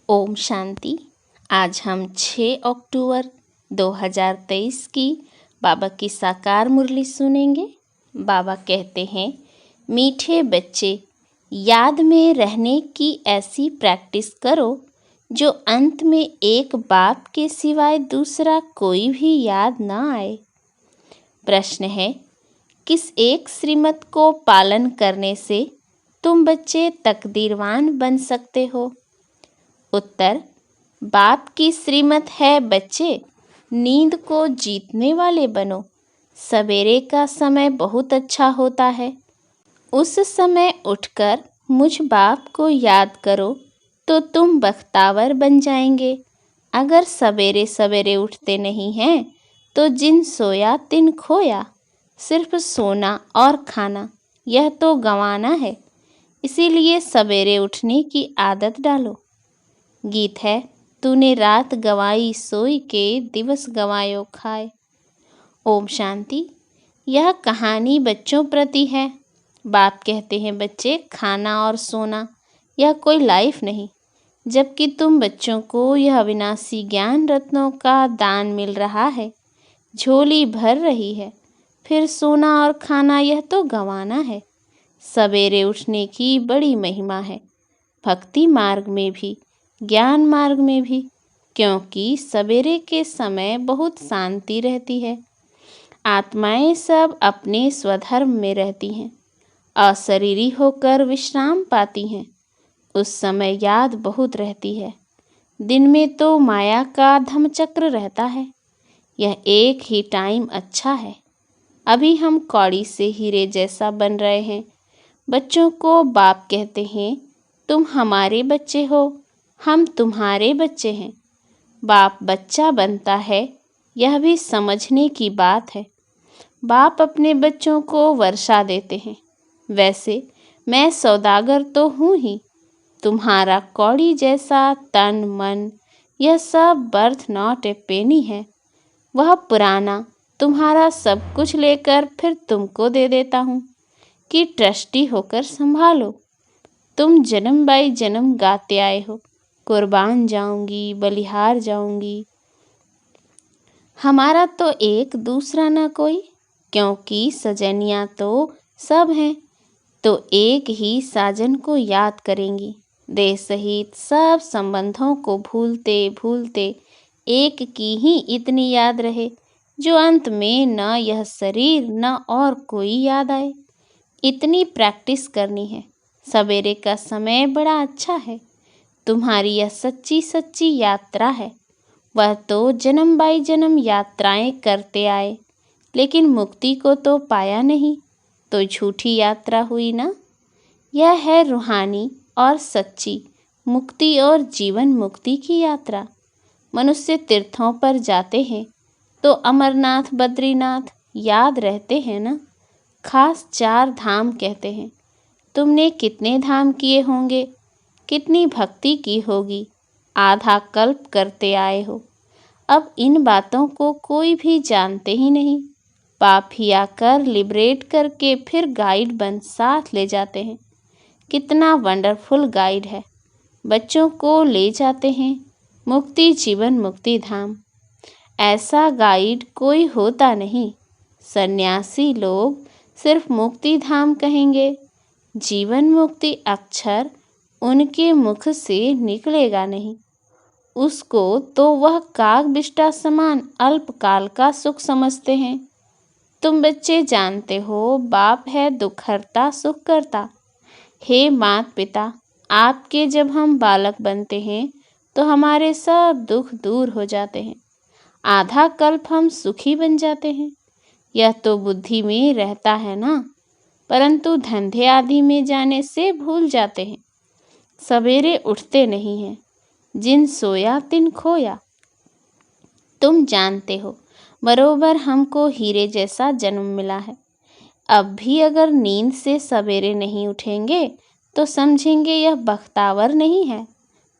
ओम शांति। आज हम 6 अक्टूबर 2023 की बाबा की साकार मुरली सुनेंगे। बाबा कहते हैं, मीठे बच्चे, याद में रहने की ऐसी प्रैक्टिस करो जो अंत में एक बाप के सिवाय दूसरा कोई भी याद ना आए। प्रश्न है, किस एक श्रीमत को पालन करने से तुम बच्चे तकदीरवान बन सकते हो? उत्तर, बाप की श्रीमत है बच्चे, नींद को जीतने वाले बनो। सवेरे का समय बहुत अच्छा होता है। उस समय उठकर मुझ बाप को याद करो तो तुम बख्तावर बन जाएंगे। अगर सवेरे सवेरे उठते नहीं हैं तो जिन सोया तिन खोया। सिर्फ सोना और खाना, यह तो गंवाना है। इसीलिए सवेरे उठने की आदत डालो। गीत है, तूने रात गवाई सोई के दिवस गवायो खाए। ओम शांति। यह कहानी बच्चों प्रति है। बाप कहते हैं, बच्चे, खाना और सोना यह कोई लाइफ नहीं। जबकि तुम बच्चों को यह अविनाशी ज्ञान रत्नों का दान मिल रहा है, झोली भर रही है। फिर सोना और खाना, यह तो गंवाना है। सवेरे उठने की बड़ी महिमा है, भक्ति मार्ग में भी, ज्ञान मार्ग में भी, क्योंकि सवेरे के समय बहुत शांति रहती है। आत्माएं सब अपने स्वधर्म में रहती हैं, अशरीरी होकर विश्राम पाती हैं। उस समय याद बहुत रहती है। दिन में तो माया का धर्मचक्र रहता है। यह एक ही टाइम अच्छा है। अभी हम कौड़ी से हीरे जैसा बन रहे हैं। बच्चों को बाप कहते हैं, तुम हमारे बच्चे हो, हम तुम्हारे बच्चे हैं। बाप बच्चा बनता है, यह भी समझने की बात है। बाप अपने बच्चों को वर्षा देते हैं। वैसे मैं सौदागर तो हूँ ही। तुम्हारा कौड़ी जैसा तन मन, यह सब बर्थ नॉट ए पेनी है। वह पुराना तुम्हारा सब कुछ लेकर फिर तुमको दे देता हूँ कि ट्रस्टी होकर संभालो। तुम जन्म बाई जन्म गाते आए हो, कुर्बान जाऊंगी, बलिहार जाऊंगी। हमारा तो एक दूसरा ना कोई, क्योंकि सजनियाँ तो सब हैं। तो एक ही साजन को याद करेंगी। देह सहित सब संबंधों को भूलते भूलते एक की ही इतनी याद रहे, जो अंत में न यह शरीर न और कोई याद आए। इतनी प्रैक्टिस करनी है। सवेरे का समय बड़ा अच्छा है। तुम्हारी यह सच्ची सच्ची यात्रा है। वह तो जन्म बाई जन्म यात्राएं करते आए, लेकिन मुक्ति को तो पाया नहीं, तो झूठी यात्रा हुई ना। यह है रूहानी और सच्ची मुक्ति और जीवन मुक्ति की यात्रा। मनुष्य तीर्थों पर जाते हैं तो अमरनाथ बद्रीनाथ याद रहते हैं ना। खास 4 धाम कहते हैं। तुमने कितने धाम किए होंगे, कितनी भक्ति की होगी, आधा कल्प करते आए हो। अब इन बातों को कोई भी जानते ही नहीं। पाप ही आकर लिबरेट करके फिर गाइड बन साथ ले जाते हैं। कितना वंडरफुल गाइड है। बच्चों को ले जाते हैं मुक्ति जीवन मुक्ति धाम। ऐसा गाइड कोई होता नहीं। सन्यासी लोग सिर्फ मुक्ति धाम कहेंगे। जीवन मुक्ति अक्षर उनके मुख से निकलेगा नहीं। उसको तो वह काग बिष्टा समान अल्पकाल का सुख समझते हैं। तुम बच्चे जानते हो, बाप है दुखहर्ता सुख करता। हे मात पिता, आपके जब हम बालक बनते हैं तो हमारे सब दुख दूर हो जाते हैं। आधा कल्प हम सुखी बन जाते हैं। यह तो बुद्धि में रहता है ना, परंतु धंधे आदि में जाने से भूल जाते हैं। सवेरे उठते नहीं हैं, जिन सोया तिन खोया। तुम जानते हो बरोबर हमको हीरे जैसा जन्म मिला है। अब भी अगर नींद से सवेरे नहीं उठेंगे तो समझेंगे यह बख्तावर नहीं है।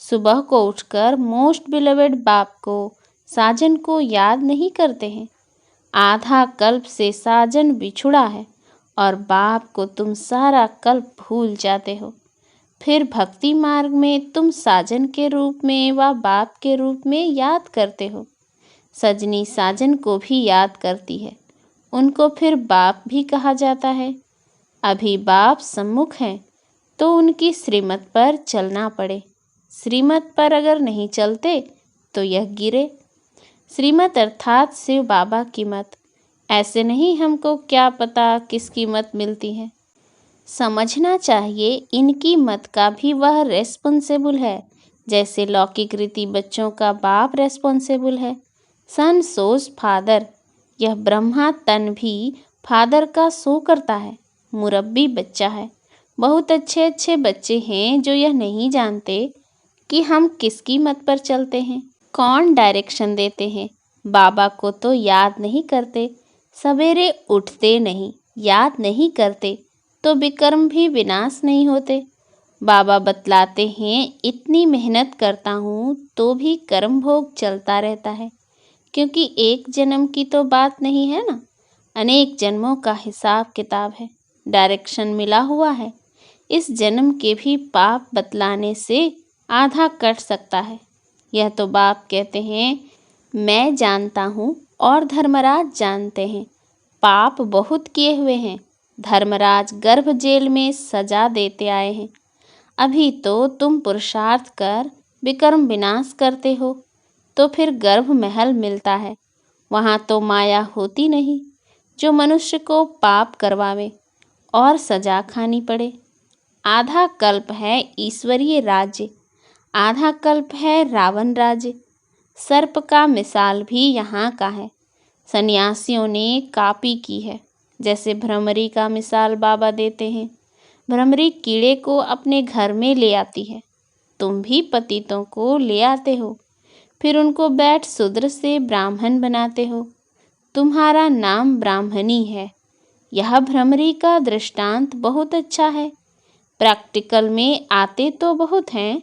सुबह को उठकर मोस्ट बिलवेड बाप को, साजन को याद नहीं करते हैं। आधा कल्प से साजन बिछुड़ा है और बाप को तुम सारा कल्प भूल जाते हो। फिर भक्ति मार्ग में तुम साजन के रूप में व बाप के रूप में याद करते हो। सजनी साजन को भी याद करती है, उनको फिर बाप भी कहा जाता है। अभी बाप सम्मुख हैं तो उनकी श्रीमत पर चलना पड़े। श्रीमत पर अगर नहीं चलते तो यह गिरे। श्रीमत अर्थात शिव बाबा की मत। ऐसे नहीं हमको क्या पता किसकी मत मिलती है। समझना चाहिए इनकी मत का भी वह रेस्पॉन्सिबल है, जैसे लौकिक रीति बच्चों का बाप रेस्पॉन्सिबल है। सन सोज फादर, यह ब्रह्मा तन भी फादर का शो करता है। मुरब्बी बच्चा है। बहुत अच्छे अच्छे बच्चे हैं जो यह नहीं जानते कि हम किसकी मत पर चलते हैं, कौन डायरेक्शन देते हैं। बाबा को तो याद नहीं करते, सवेरे उठते नहीं, याद नहीं करते तो विकर्म भी विनाश नहीं होते। बाबा बतलाते हैं इतनी मेहनत करता हूँ तो भी कर्म भोग चलता रहता है, क्योंकि एक जन्म की तो बात नहीं है ना, अनेक जन्मों का हिसाब किताब है, डायरेक्शन मिला हुआ है। इस जन्म के भी पाप बतलाने से आधा कट सकता है। यह तो बाप कहते हैं मैं जानता हूँ और धर्मराज जानते हैं, पाप बहुत किए हुए हैं। धर्मराज गर्भ जेल में सजा देते आए हैं। अभी तो तुम पुरुषार्थ कर विकर्म विनाश करते हो तो फिर गर्भ महल मिलता है। वहाँ तो माया होती नहीं जो मनुष्य को पाप करवावे और सजा खानी पड़े। आधा कल्प है ईश्वरीय राज्य, आधा कल्प है रावण राज्य। सर्प का मिसाल भी यहाँ का है। सन्यासियों ने कॉपी की है। जैसे भ्रमरी का मिसाल बाबा देते हैं। भ्रमरी कीड़े को अपने घर में ले आती है। तुम भी पतितों को ले आते हो, फिर उनको बैठ शूद्र से ब्राह्मण बनाते हो। तुम्हारा नाम ब्राह्मणी है। यह भ्रमरी का दृष्टांत बहुत अच्छा है। प्रैक्टिकल में आते तो बहुत हैं,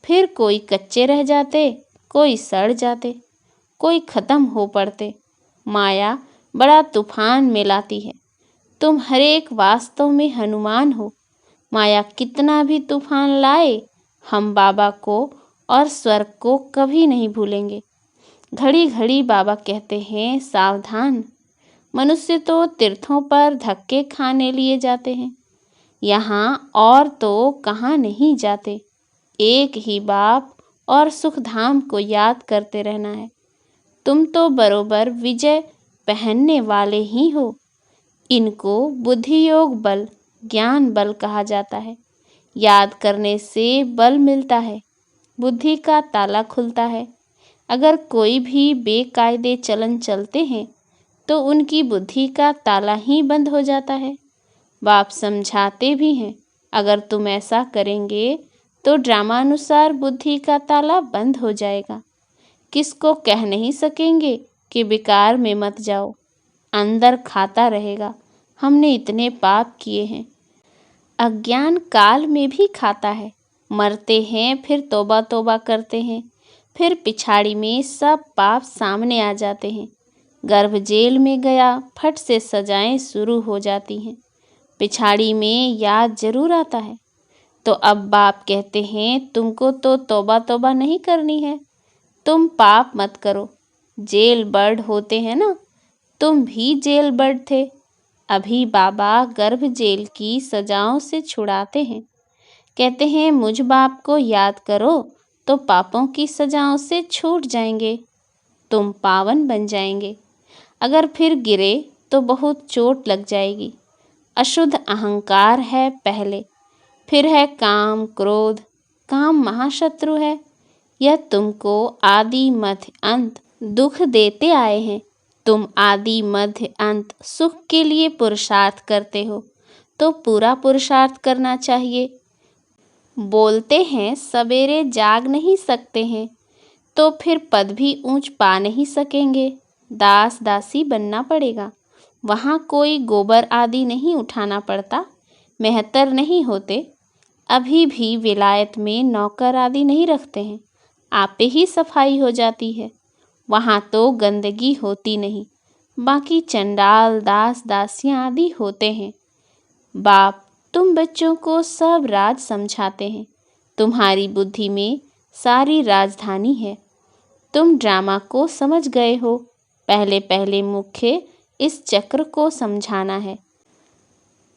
फिर कोई कच्चे रह जाते, कोई सड़ जाते, कोई खत्म हो पड़ते। माया बड़ा तूफान में लाती है। तुम हरेक वास्तव में हनुमान हो। माया कितना भी तूफान लाए, हम बाबा को और स्वर्ग को कभी नहीं भूलेंगे। घड़ी घड़ी बाबा कहते हैं सावधान। मनुष्य तो तीर्थों पर धक्के खाने लिए जाते हैं, यहाँ और तो कहाँ नहीं जाते। एक ही बाप और सुखधाम को याद करते रहना है। तुम तो बरोबर विजय पहनने वाले ही हो। इनको बुद्धि योग बल, ज्ञान बल कहा जाता है। याद करने से बल मिलता है, बुद्धि का ताला खुलता है। अगर कोई भी बेकायदे चलन चलते हैं तो उनकी बुद्धि का ताला ही बंद हो जाता है। बाप समझाते भी हैं अगर तुम ऐसा करेंगे तो ड्रामानुसार बुद्धि का ताला बंद हो जाएगा। किसको कह नहीं सकेंगे कि विकार में मत जाओ, अंदर खाता रहेगा हमने इतने पाप किए हैं। अज्ञान काल में भी खाता है। मरते हैं फिर तौबा तौबा करते हैं, फिर पिछाड़ी में सब पाप सामने आ जाते हैं। गर्भ जेल में गया, फट से सजाएं शुरू हो जाती हैं। पिछाड़ी में याद जरूर आता है। तो अब बाप कहते हैं तुमको तो तौबा तौबा नहीं करनी है, तुम पाप मत करो। जेल बर्ड होते हैं ना, तुम भी जेल बर्ड थे। अभी बाबा गर्भ जेल की सजाओं से छुड़ाते हैं। कहते हैं मुझ बाप को याद करो तो पापों की सजाओं से छूट जाएंगे, तुम पावन बन जाएंगे। अगर फिर गिरे तो बहुत चोट लग जाएगी। अशुद्ध अहंकार है पहले, फिर है काम क्रोध। काम महाशत्रु है। यह तुमको आदि मध्य अंत दुख देते आए हैं। तुम आदि मध्य अंत सुख के लिए पुरुषार्थ करते हो तो पूरा पुरुषार्थ करना चाहिए। बोलते हैं सवेरे जाग नहीं सकते हैं तो फिर पद भी ऊंच पा नहीं सकेंगे। दास दासी बनना पड़ेगा। वहाँ कोई गोबर आदि नहीं उठाना पड़ता, मेहतर नहीं होते। अभी भी विलायत में नौकर आदि नहीं रखते हैं, आपे ही सफाई हो जाती है। वहाँ तो गंदगी होती नहीं, बाकी चंडाल दास दासियाँ आदि होते हैं। बाप तुम बच्चों को सब राज समझाते हैं। तुम्हारी बुद्धि में सारी राजधानी है। तुम ड्रामा को समझ गए हो। पहले पहले मुख्य इस चक्र को समझाना है।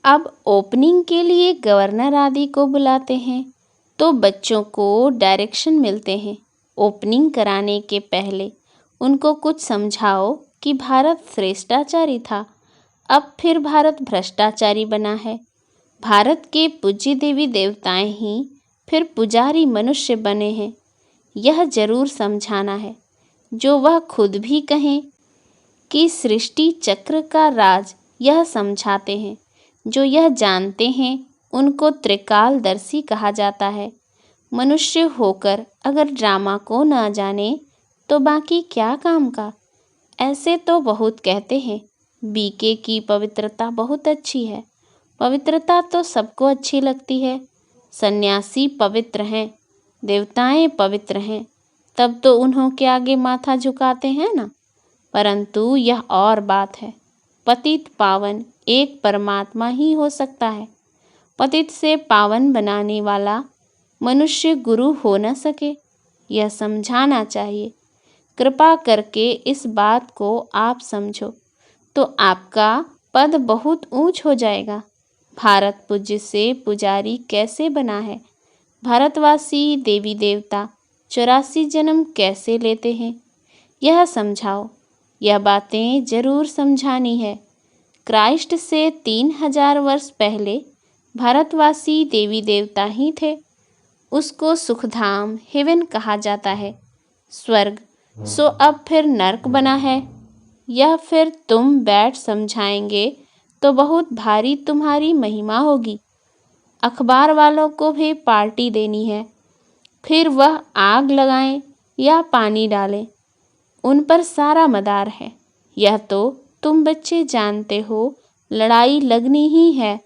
अब ओपनिंग के लिए गवर्नर आदि को बुलाते हैं तो बच्चों को डायरेक्शन मिलते हैं। ओपनिंग कराने के पहले उनको कुछ समझाओ कि भारत श्रेष्ठाचारी था, अब फिर भारत भ्रष्टाचारी बना है। भारत के पूज्य देवी देवताएं ही फिर पुजारी मनुष्य बने हैं। यह जरूर समझाना है, जो वह खुद भी कहें कि सृष्टि चक्र का राज यह समझाते हैं। जो यह जानते हैं उनको त्रिकालदर्शी कहा जाता है। मनुष्य होकर अगर ड्रामा को न जाने तो बाकी क्या काम का। ऐसे तो बहुत कहते हैं बीके की पवित्रता बहुत अच्छी है। पवित्रता तो सबको अच्छी लगती है। सन्यासी पवित्र हैं, देवताएं पवित्र हैं, तब तो उन्हों के आगे माथा झुकाते हैं ना। परंतु यह और बात है, पतित पावन एक परमात्मा ही हो सकता है। पतित से पावन बनाने वाला मनुष्य गुरु हो न सके, यह समझाना चाहिए। कृपा करके इस बात को आप समझो तो आपका पद बहुत ऊंच हो जाएगा। भारत पूज्य से पुजारी कैसे बना है? भारतवासी देवी देवता 84 जन्म कैसे लेते हैं? यह समझाओ। यह बातें जरूर समझानी है। क्राइस्ट से 3000 वर्ष पहले भारतवासी देवी देवता ही थे। उसको सुखधाम हेवन कहा जाता है, स्वर्ग। सो अब फिर नर्क बना है। यह फिर तुम बैठ समझाएंगे तो बहुत भारी तुम्हारी महिमा होगी। अखबार वालों को भी पार्टी देनी है। फिर वह आग लगाएं या पानी डालें, उन पर सारा मदार है। यह तो तुम बच्चे जानते हो, लड़ाई लगनी ही है।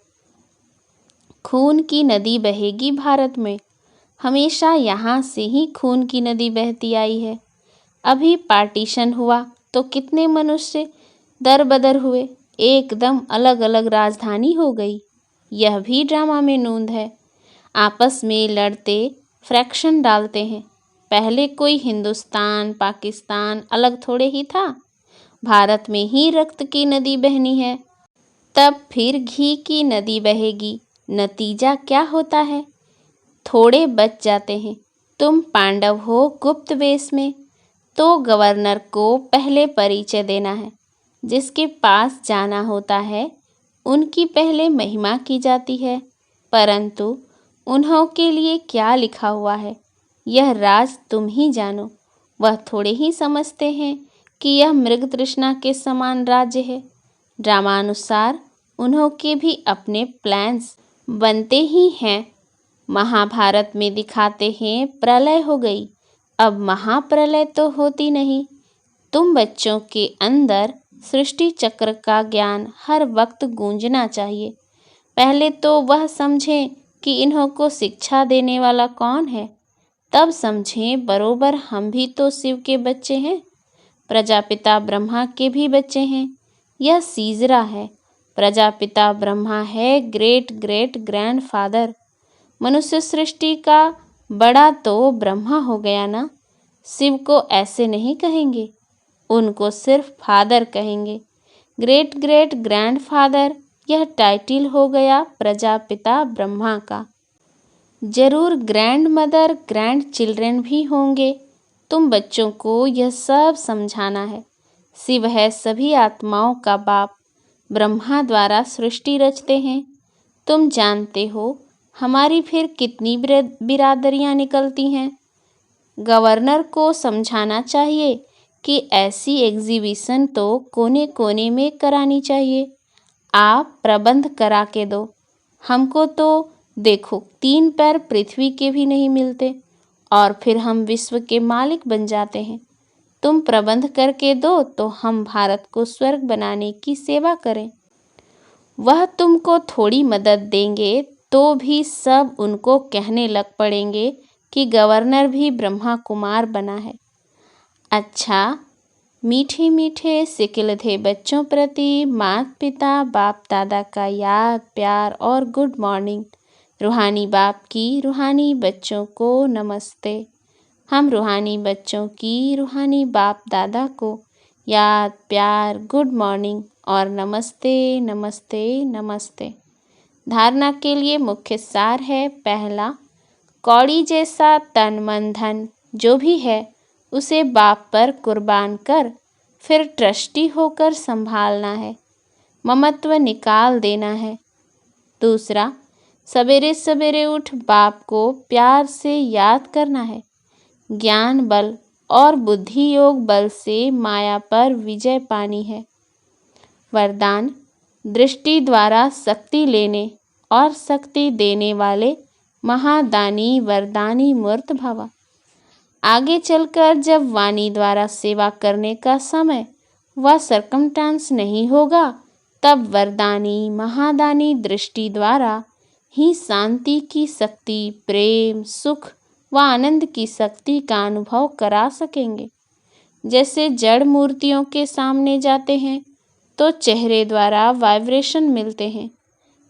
खून की नदी बहेगी भारत में। हमेशा यहाँ से ही खून की नदी बहती आई है। अभी पार्टीशन हुआ तो कितने मनुष्य दर बदर हुए, एकदम अलग अलग राजधानी हो गई। यह भी ड्रामा में नूंद है। आपस में लड़ते फ्रैक्शन डालते हैं। पहले कोई हिंदुस्तान पाकिस्तान अलग थोड़े ही था। भारत में ही रक्त की नदी बहनी है, तब फिर घी की नदी बहेगी। नतीजा क्या होता है? थोड़े बच जाते हैं। तुम पांडव हो गुप्त वेश में, तो गवर्नर को पहले परिचय देना है। जिसके पास जाना होता है उनकी पहले महिमा की जाती है। परंतु उन्हों के लिए क्या लिखा हुआ है यह राज तुम ही जानो। वह थोड़े ही समझते हैं कि यह मृग तृष्णा के समान राज्य है। ड्रामानुसार उन्हों के भी अपने प्लान्स बनते ही हैं। महाभारत में दिखाते हैं प्रलय हो गई, अब महाप्रलय तो होती नहीं। तुम बच्चों के अंदर सृष्टि चक्र का ज्ञान हर वक्त गूंजना चाहिए। पहले तो वह समझें कि इन्हों को शिक्षा देने वाला कौन है, तब समझें बरोबर हम भी तो शिव के बच्चे हैं, प्रजापिता ब्रह्मा के भी बच्चे हैं। यह सीजरा है, प्रजापिता ब्रह्मा है ग्रेट ग्रेट ग्रैंडफादर। मनुष्य सृष्टि का बड़ा तो ब्रह्मा हो गया ना। शिव को ऐसे नहीं कहेंगे, उनको सिर्फ फादर कहेंगे। ग्रेट ग्रेट ग्रैंडफादर यह टाइटल हो गया प्रजापिता ब्रह्मा का। जरूर ग्रैंड मदर ग्रैंड चिल्ड्रन भी होंगे। तुम बच्चों को यह सब समझाना है। शिव है सभी आत्माओं का बाप, ब्रह्मा द्वारा सृष्टि रचते हैं। तुम जानते हो हमारी फिर कितनी बिरादरियां निकलती हैं। गवर्नर को समझाना चाहिए कि ऐसी एग्जीबिशन तो कोने कोने में करानी चाहिए। आप प्रबंध करा के दो। हमको तो देखो 3 पैर पृथ्वी के भी नहीं मिलते और फिर हम विश्व के मालिक बन जाते हैं। तुम प्रबंध करके दो तो हम भारत को स्वर्ग बनाने की सेवा करें। वह तुमको थोड़ी मदद देंगे तो भी सब उनको कहने लग पड़ेंगे कि गवर्नर भी ब्रह्मा कुमार बना है। अच्छा, मीठे मीठे सिकिलधे बच्चों प्रति माता पिता बाप दादा का याद प्यार और गुड मॉर्निंग। रूहानी बाप की रूहानी बच्चों को नमस्ते। हम रूहानी बच्चों की रूहानी बाप दादा को याद प्यार गुड मॉर्निंग और नमस्ते नमस्ते नमस्ते। धारणा के लिए मुख्य सार है, पहला, कौड़ी जैसा तन मन धन जो भी है उसे बाप पर कुर्बान कर फिर ट्रस्टी होकर संभालना है, ममत्व निकाल देना है। दूसरा, सवेरे सवेरे उठ बाप को प्यार से याद करना है। ज्ञान बल और बुद्धि योग बल से माया पर विजय पानी है। वरदान, दृष्टि द्वारा शक्ति लेने और शक्ति देने वाले महादानी वरदानी मूर्त भव। आगे चलकर जब वाणी द्वारा सेवा करने का समय व सर्कमस्टांस नहीं होगा, तब वरदानी महादानी दृष्टि द्वारा ही शांति की शक्ति, प्रेम, सुख व आनंद की शक्ति का अनुभव करा सकेंगे। जैसे जड़ मूर्तियों के सामने जाते हैं तो चेहरे द्वारा वाइब्रेशन मिलते हैं,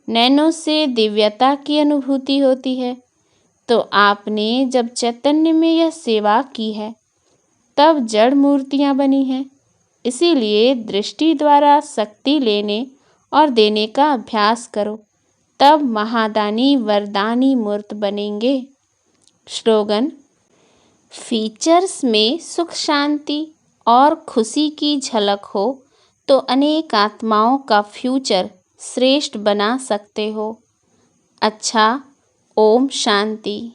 नैनों से दिव्यता की अनुभूति होती है। तो आपने जब चैतन्य में यह सेवा की है तब जड़ मूर्तियां बनी हैं। इसीलिए दृष्टि द्वारा शक्ति लेने और देने का अभ्यास करो, तब महादानी वरदानी मूर्त बनेंगे। स्लोगन, फीचर्स में सुख शांति और खुशी की झलक हो तो अनेक आत्माओं का फ्यूचर श्रेष्ठ बना सकते हो। अच्छा, ओम शांति।